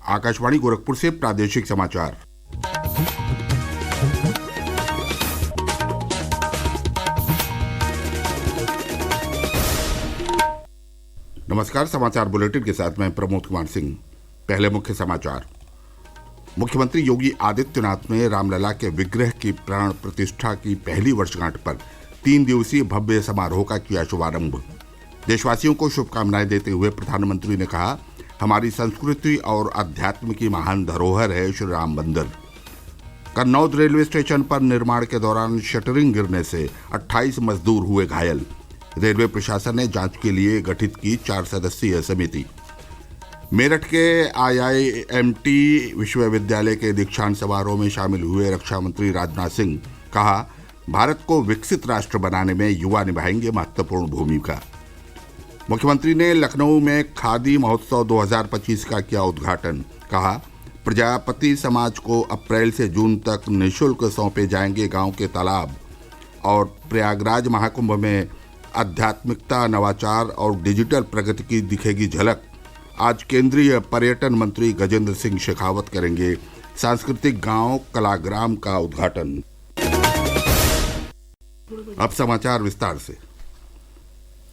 आकाशवाणी गोरखपुर से प्रादेशिक समाचार। नमस्कार। समाचार बुलेटिन के साथ मैं प्रमोद कुमार सिंह। पहले मुख्य समाचार। मुख्यमंत्री योगी आदित्यनाथ ने रामलला के विग्रह की प्राण प्रतिष्ठा की पहली वर्षगांठ पर 3 दिवसीय भव्य समारोह का किया शुभारंभ। देशवासियों को शुभकामनाएं देते हुए प्रधानमंत्री ने कहा, हमारी संस्कृति और अध्यात्म की महान धरोहर है श्री राम मंदिर। कन्नौज रेलवे स्टेशन पर निर्माण के दौरान शटरिंग गिरने से 28 मजदूर हुए घायल। रेलवे प्रशासन ने जांच के लिए गठित की 4 सदस्यीय समिति। मेरठ के IIMT विश्वविद्यालय के दीक्षांत समारोह में शामिल हुए रक्षा मंत्री राजनाथ सिंह, कहा, भारत को विकसित राष्ट्र बनाने में युवा निभाएंगे महत्वपूर्ण भूमिका। मुख्यमंत्री ने लखनऊ में खादी महोत्सव 2025 का किया उद्घाटन। कहा, प्रजापति समाज को अप्रैल से जून तक निःशुल्क सौंपे जाएंगे गांव के तालाब। और प्रयागराज महाकुंभ में आध्यात्मिकता, नवाचार और डिजिटल प्रगति की दिखेगी झलक। आज केंद्रीय पर्यटन मंत्री गजेंद्र सिंह शेखावत करेंगे सांस्कृतिक गांव कलाग्राम का उद्घाटन। अब समाचार विस्तार से।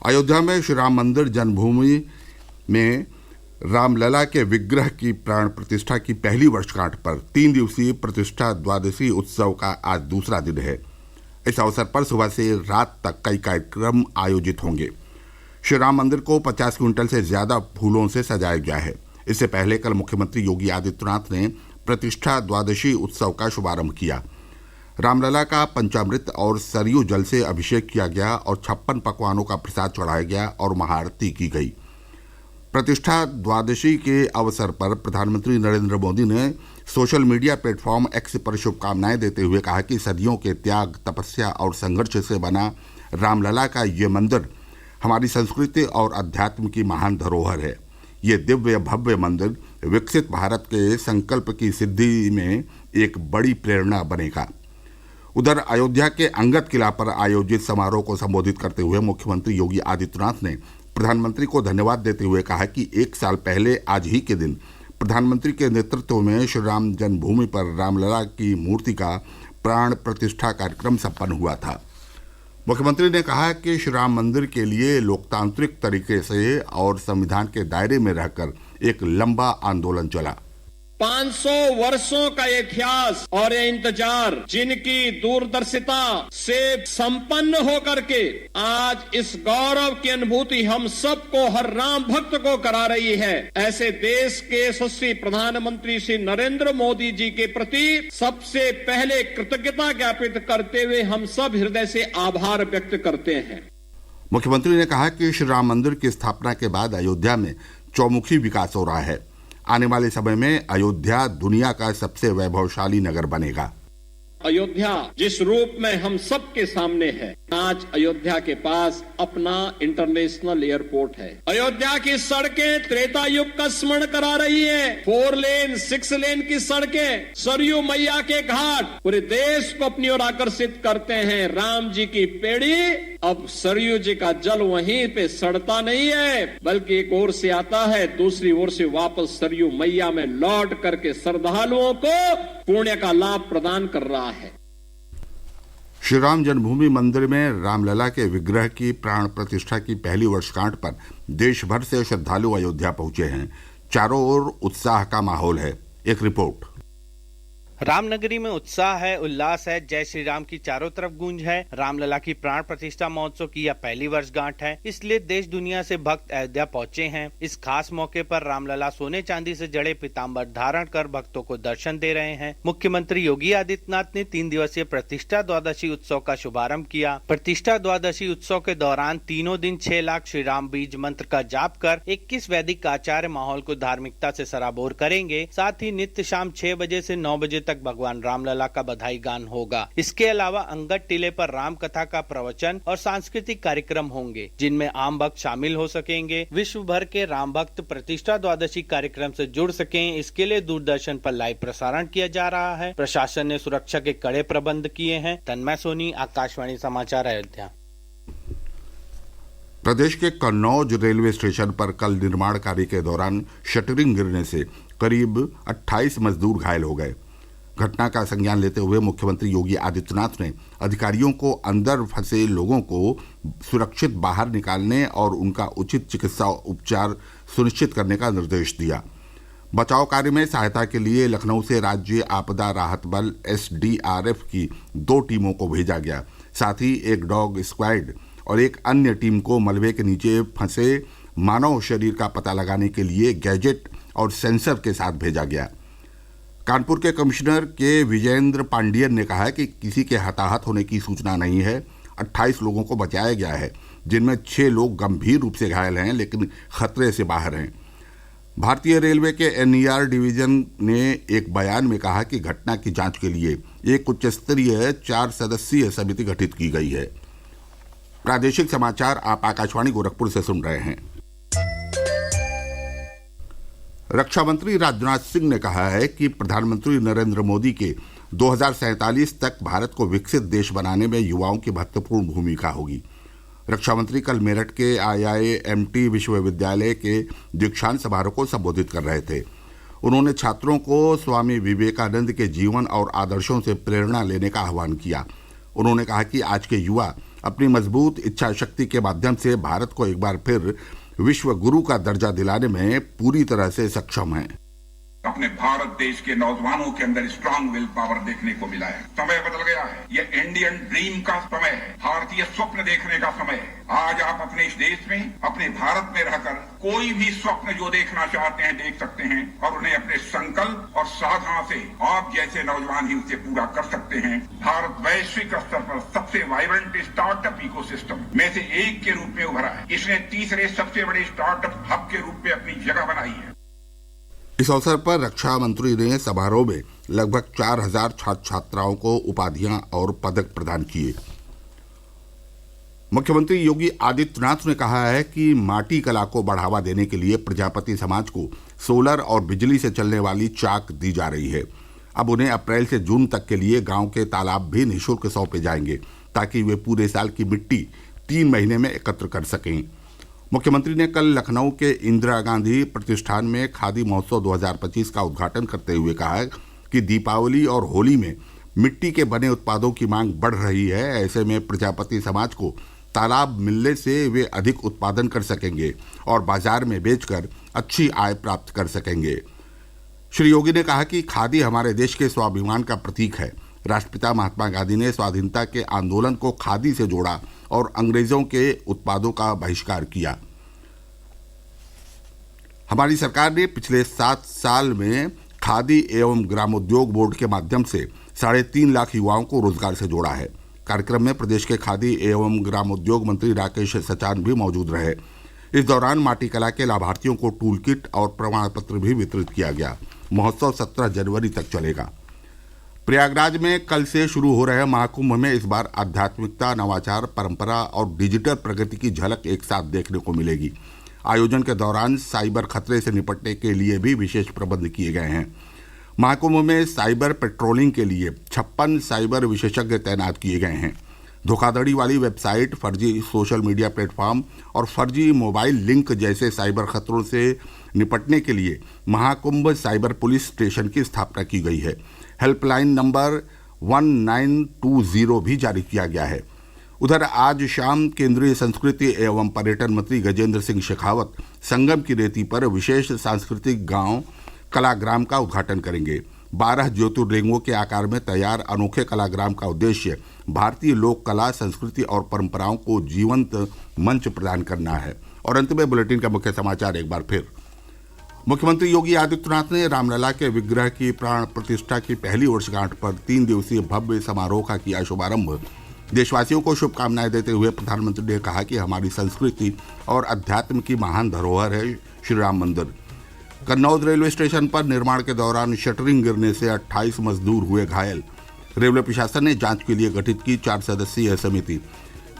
अयोध्या में श्री राम मंदिर जन्मभूमि में रामलला के विग्रह की प्राण प्रतिष्ठा की पहली वर्षगांठ पर 3 दिवसीय प्रतिष्ठा द्वादशी उत्सव का आज दूसरा दिन है। इस अवसर पर सुबह से रात तक कई कार्यक्रम आयोजित होंगे। श्री राम मंदिर को 50 क्विंटल से ज्यादा फूलों से सजाया गया है। इससे पहले कल मुख्यमंत्री योगी आदित्यनाथ ने प्रतिष्ठा द्वादशी उत्सव का शुभारंभ किया। रामलला का पंचामृत और सरयू जल से अभिषेक किया गया और 56 पकवानों का प्रसाद चढ़ाया गया और महाआरती की गई। प्रतिष्ठा द्वादशी के अवसर पर प्रधानमंत्री नरेंद्र मोदी ने सोशल मीडिया प्लेटफॉर्म एक्स पर शुभकामनाएं देते हुए कहा कि सदियों के त्याग, तपस्या और संघर्ष से बना रामलला का ये मंदिर हमारी संस्कृति और अध्यात्म की महान धरोहर है। ये दिव्य भव्य मंदिर विकसित भारत के संकल्प की सिद्धि में एक बड़ी प्रेरणा बनेगा। उधर अयोध्या के अंगद किला पर आयोजित समारोह को संबोधित करते हुए मुख्यमंत्री योगी आदित्यनाथ ने प्रधानमंत्री को धन्यवाद देते हुए कहा कि 1 साल पहले आज ही के दिन प्रधानमंत्री के नेतृत्व में श्री राम जन्मभूमि पर रामलला की मूर्ति का प्राण प्रतिष्ठा कार्यक्रम संपन्न हुआ था। मुख्यमंत्री ने कहा कि श्री राम मंदिर के लिए लोकतांत्रिक तरीके से और संविधान के दायरे में रहकर एक लंबा आंदोलन चला। 500 वर्षों का इतिहास और ये इंतजार जिनकी दूरदर्शिता से संपन्न होकर के आज इस गौरव की अनुभूति हम सबको, हर राम भक्त को करा रही है, ऐसे देश के यशस्वी प्रधानमंत्री श्री नरेंद्र मोदी जी के प्रति सबसे पहले कृतज्ञता ज्ञापित करते हुए हम सब हृदय से आभार व्यक्त करते हैं। मुख्यमंत्री ने कहा कि श्री राम मंदिर की स्थापना के बाद अयोध्या में चौमुखी विकास हो रहा है। आने वाले समय में अयोध्या दुनिया का सबसे वैभवशाली नगर बनेगा। अयोध्या जिस रूप में हम सबके सामने है, आज अयोध्या के पास अपना इंटरनेशनल एयरपोर्ट है। अयोध्या की सड़कें त्रेता युग का स्मरण करा रही है। 4 लेन 6 लेन की सड़कें, सरयू मैया के घाट पूरे देश को अपनी ओर आकर्षित करते हैं। राम जी की पेड़ी, अब सरयू जी का जल वहीं पे सड़ता नहीं है, बल्कि एक ओर से आता है, दूसरी ओर से वापस सरयू मैया में लौट करके श्रद्धालुओं को पुण्य का लाभ प्रदान कर रहा है। श्री राम जन्मभूमि मंदिर में रामलला के विग्रह की प्राण प्रतिष्ठा की पहली वर्षगांठ पर देश भर से श्रद्धालु अयोध्या पहुंचे हैं। चारों ओर उत्साह का माहौल है। एक रिपोर्ट। रामनगरी में उत्साह है, उल्लास है, जय श्री राम की चारों तरफ गूंज है। रामलला की प्राण प्रतिष्ठा महोत्सव की यह पहली वर्षगांठ है, इसलिए देश दुनिया से भक्त अयोध्या पहुंचे हैं। इस खास मौके पर रामलला सोने चांदी से जड़े पीताम्बर धारण कर भक्तों को दर्शन दे रहे हैं। मुख्यमंत्री योगी आदित्यनाथ ने 3 दिवसीय प्रतिष्ठा द्वादशी उत्सव का शुभारंभ किया। प्रतिष्ठा द्वादशी उत्सव के दौरान तीनों दिन 6 लाख श्री राम बीज मंत्र का जाप कर 21 वैदिक आचार्य माहौल को धार्मिकता से सराबोर करेंगे। साथ ही नित्य शाम 6 बजे से 9 बजे तक भगवान रामलला का बधाई गान होगा। इसके अलावा अंगद टीले पर राम कथा का प्रवचन और सांस्कृतिक कार्यक्रम होंगे, जिनमें आम भक्त शामिल हो सकेंगे। विश्व भर के राम भक्त प्रतिष्ठा द्वादशी कार्यक्रम से जुड़ सकें, इसके लिए दूरदर्शन पर लाइव प्रसारण किया जा रहा है। प्रशासन ने सुरक्षा के कड़े प्रबंध किए हैं। तन्मय सोनी, आकाशवाणी समाचार, अयोध्या। प्रदेश के कन्नौज रेलवे स्टेशन पर कल निर्माण कार्य के दौरान शटरिंग गिरने से करीब 28 मजदूर घायल हो गए। घटना का संज्ञान लेते हुए मुख्यमंत्री योगी आदित्यनाथ ने अधिकारियों को अंदर फंसे लोगों को सुरक्षित बाहर निकालने और उनका उचित चिकित्सा उपचार सुनिश्चित करने का निर्देश दिया। बचाव कार्य में सहायता के लिए लखनऊ से राज्य आपदा राहत बल SDRF की 2 टीमों को भेजा गया। साथ ही एक डॉग स्क्वाड और एक अन्य टीम को मलबे के नीचे फंसे मानव शरीर का पता लगाने के लिए गैजेट और सेंसर के साथ भेजा गया। कानपुर के कमिश्नर के विजयेंद्र पांडियन ने कहा कि किसी के हताहत होने की सूचना नहीं है। 28 लोगों को बचाया गया है, जिनमें 6 लोग गंभीर रूप से घायल हैं लेकिन खतरे से बाहर हैं। भारतीय रेलवे के NER डिवीजन ने एक बयान में कहा कि घटना की जांच के लिए एक उच्च स्तरीय 4 सदस्यीय समिति गठित की गई है। प्रादेशिक समाचार आप आकाशवाणी गोरखपुर से सुन रहे हैं। रक्षा मंत्री राजनाथ सिंह ने कहा है कि प्रधानमंत्री नरेंद्र मोदी के 2047 तक भारत को विकसित देश बनाने में युवाओं की महत्वपूर्ण भूमिका होगी। रक्षा मंत्री कल मेरठ के IIMT विश्वविद्यालय के दीक्षांत समारोह को संबोधित कर रहे थे। उन्होंने छात्रों को स्वामी विवेकानंद के जीवन और आदर्शों से प्रेरणा लेने का आह्वान किया। उन्होंने कहा कि आज के युवा अपनी मजबूत इच्छा शक्ति के माध्यम से भारत को एक बार फिर विश्व गुरु का दर्जा दिलाने में पूरी तरह से सक्षम हैं। अपने भारत देश के नौजवानों के अंदर स्ट्रांग विल पावर देखने को मिला है। समय बदल गया है। ये इंडियन ड्रीम का समय है, भारतीय स्वप्न देखने का समय है। आज आप अपने इस देश में, अपने भारत में रहकर कोई भी स्वप्न जो देखना चाहते हैं देख सकते हैं और उन्हें अपने संकल्प और साधना से आप जैसे नौजवान ही उसे पूरा कर सकते हैं। भारत वैश्विक स्तर पर सबसे वाइब्रेंट स्टार्टअप इकोसिस्टम में से एक के रूप में उभरा है। इसने तीसरे सबसे बड़े स्टार्टअप हब के रूप में अपनी जगह बनाई है। इस अवसर पर रक्षा मंत्री ने समारोह में लगभग 4000 छात्र छात्राओं को उपाधियां और पदक प्रदान किए। मुख्यमंत्री योगी आदित्यनाथ ने कहा है कि माटी कला को बढ़ावा देने के लिए प्रजापति समाज को सोलर और बिजली से चलने वाली चाक दी जा रही है। अब उन्हें अप्रैल से जून तक के लिए गांव के तालाब भी निःशुल्क सौंपे जाएंगे ताकि वे पूरे साल की मिट्टी 3 महीने में एकत्र कर सकें। मुख्यमंत्री ने कल लखनऊ के इंदिरा गांधी प्रतिष्ठान में खादी महोत्सव 2025 का उद्घाटन करते हुए कहा कि दीपावली और होली में मिट्टी के बने उत्पादों की मांग बढ़ रही है। ऐसे में प्रजापति समाज को तालाब मिलने से वे अधिक उत्पादन कर सकेंगे और बाजार में बेचकर अच्छी आय प्राप्त कर सकेंगे। श्री योगी ने कहा कि खादी हमारे देश के स्वाभिमान का प्रतीक है। राष्ट्रपिता महात्मा गांधी ने स्वाधीनता के आंदोलन को खादी से जोड़ा और अंग्रेजों के उत्पादों का बहिष्कार किया। हमारी सरकार ने पिछले 7 साल में खादी एवं ग्रामोद्योग बोर्ड के माध्यम से 3.5 लाख युवाओं को रोजगार से जोड़ा है। कार्यक्रम में प्रदेश के खादी एवं ग्रामोद्योग मंत्री राकेश सचान भी मौजूद रहे। इस दौरान माटी कला के लाभार्थियों को टूल किट और प्रमाण पत्र भी वितरित किया गया। महोत्सव 17 जनवरी तक चलेगा। प्रयागराज में कल से शुरू हो रहे महाकुंभ में इस बार आध्यात्मिकता, नवाचार, परंपरा और डिजिटल प्रगति की झलक एक साथ देखने को मिलेगी। आयोजन के दौरान साइबर खतरे से निपटने के लिए भी विशेष प्रबंध किए गए हैं। महाकुंभ में साइबर पेट्रोलिंग के लिए 56 साइबर विशेषज्ञ तैनात किए गए हैं। धोखाधड़ी वाली वेबसाइट, फर्जी सोशल मीडिया प्लेटफॉर्म और फर्जी मोबाइल लिंक जैसे साइबर खतरों से निपटने के लिए महाकुंभ साइबर पुलिस स्टेशन की स्थापना की गई है। हेल्पलाइन नंबर 1920 भी जारी किया गया है। उधर आज शाम केंद्रीय संस्कृति एवं पर्यटन मंत्री गजेंद्र सिंह शेखावत संगम की रेती पर विशेष सांस्कृतिक गांव कलाग्राम का उद्घाटन करेंगे। 12 ज्योतिर्लिंगों के आकार में तैयार अनोखे कलाग्राम का उद्देश्य भारतीय लोक कला, संस्कृति और परंपराओं को जीवंत मंच प्रदान करना है। और अंत में बुलेटिन का मुख्य समाचार एक बार फिर। मुख्यमंत्री योगी आदित्यनाथ ने रामलला के विग्रह की प्राण प्रतिष्ठा की पहली वर्षगांठ पर 3 दिवसीय भव्य समारोह का किया शुभारंभ। देशवासियों को शुभकामनाएं देते हुए प्रधानमंत्री ने कहा कि हमारी संस्कृति और अध्यात्म की महान धरोहर है श्री राम मंदिर। कन्नौज रेलवे स्टेशन पर निर्माण के दौरान शटरिंग गिरने से 28 मजदूर हुए घायल। रेलवे प्रशासन ने जांच के लिए गठित की 4 सदस्यीय समिति।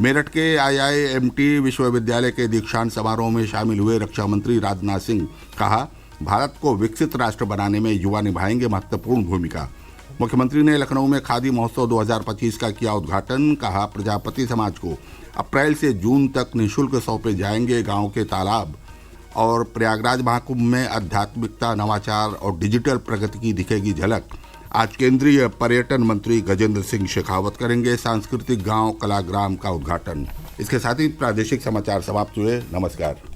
मेरठ के IIMT विश्वविद्यालय के दीक्षांत समारोह में शामिल हुए रक्षा मंत्री राजनाथ सिंह कहा, भारत को विकसित राष्ट्र बनाने में युवा निभाएंगे महत्वपूर्ण भूमिका। मुख्यमंत्री ने लखनऊ में खादी महोत्सव 2025 का किया उद्घाटन। कहा, प्रजापति समाज को अप्रैल से जून तक निःशुल्क सौंपे जाएंगे गांव के तालाब और प्रयागराज महाकुंभ में आध्यात्मिकता, नवाचार और डिजिटल प्रगति की दिखेगी झलक। आज केंद्रीय पर्यटन मंत्री गजेंद्र सिंह शेखावत करेंगे सांस्कृतिक गांव कलाग्राम का उद्घाटन। इसके साथ ही प्रादेशिक समाचार समाप्त हुए। नमस्कार।